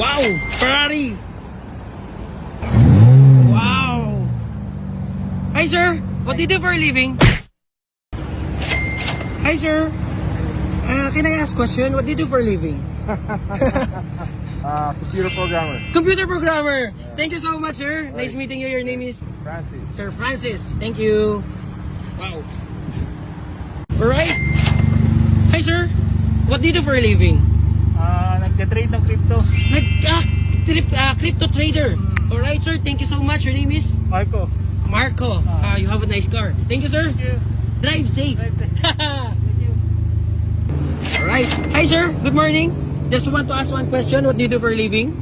Wow! Ferrari! Wow! Hi sir! What do you do for a living? Hi sir! Can I ask question? What do you do for a living? Computer programmer. Computer programmer! Thank you so much sir! Nice meeting you. Your name is? Francis. Sir Francis. Thank you. Wow. Alright. Hi sir! What do you do for a living? Nagka-trade ng crypto. Crypto trader. Alright sir, thank you so much. Your name is? Marco. Marco. You have a nice car. Thank you sir. Thank you. Drive safe. Thank you. Alright. Hi sir, good morning. Just want to ask one question. What do you do for a living?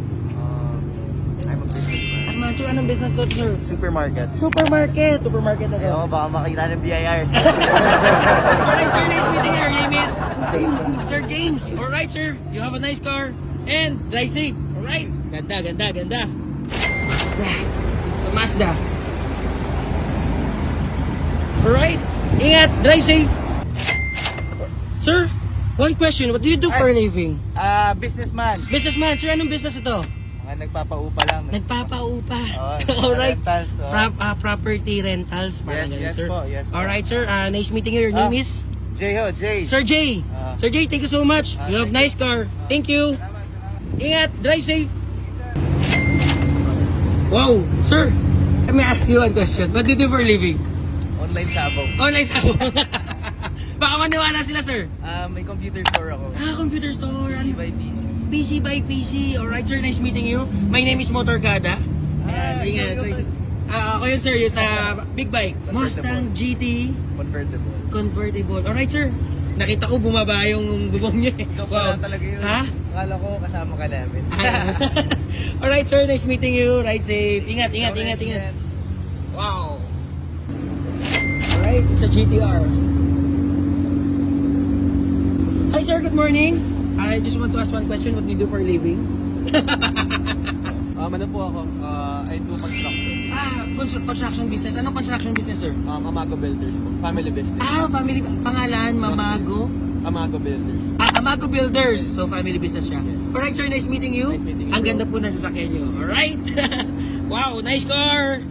I'm a businessman. Sir, anong business to sir? Supermarket. Supermarket. Supermarket na to. Oo, baka makita ng BIR. Alright sir, nice meeting you. Your name is? James. Sir James. Alright sir, you have a nice car. And drive safe. Alright. Ganda, ganda, ganda. Mazda. So Mazda. Alright. Ingat, drive safe. Sir, one question. What do you do for a living? Businessman. Businessman. Sir, anong business ito? Mga nagpapaupa lang. Nagpapaupa. Oo, Alright. rentals, Property rentals. Parang ganun, Yes, yes sir. po, yes po. Alright sir, nice meeting you. Your name is? Jay. Sir Jay. Sir Jay, thank you so much. You have nice car. Thank you. Ingat, drive safe. Wow, sir. Let me ask you one question. What do you do for a living? Online sabaw. Oh, nice. Baka maniwala sila, sir. May computer store ako. Computer store. PC by PC. PC by PC. Alright, sir. Nice meeting you. My name is Motorkada. Ayan, ingat. Ako yun, sir. Yung sa big bike. Mustang GT. Convertible. Alright, sir. Nakita ko bumaba yung bubong niya. Ikaw pala talaga yun. Ha? Akala ko kasama ka namin. Alright, sir. Nice meeting you. Ride safe. Ingat. Wow. Alright, it's a GTR. Hi, sir. Good morning. I just want to ask one question. What do you do for a living? Ano po ako? I do construction. Construction business. Anong construction business, sir? Amago Builders po. Family business. Family pangalan, Mamago. Amago Builders. Amago Builders. So, family business siya. Alright, sir. Nice meeting you. Nice meeting you, Ang bro. ganda po ng sasakyan nyo. Alright. Wow, nice car.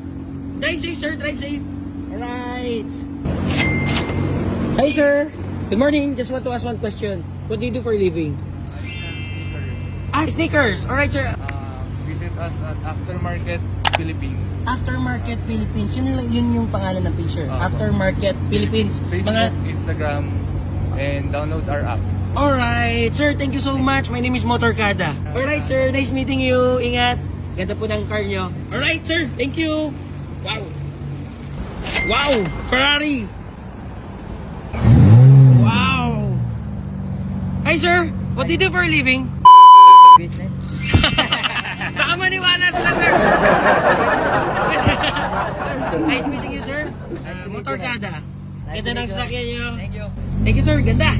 Drive safe, sir. Drive safe. Alright. Hi, sir. Good morning. Just want to ask one question. What do you do for a living? Sneakers. Alright, sir. Visit us at Aftermarket Philippines. Aftermarket Philippines. Yun yung pangalan ng page, sir. Opo. Aftermarket Philippines. Facebook, Instagram, and download our app. Alright, sir. Thank you so much. My name is Motorkada. Alright, sir. Nice meeting you. Ingat. Ganda po ng car nyo. Alright, sir. Thank you. Wow. Wow. Ferrari. Wow. Hi, sir. What do you do for a living? Business. Baka maniwala sila, sir. Nice meeting you, sir. Motorkada. Ganda ng sasakyan nyo. Thank you. Thank you, sir. Ganda.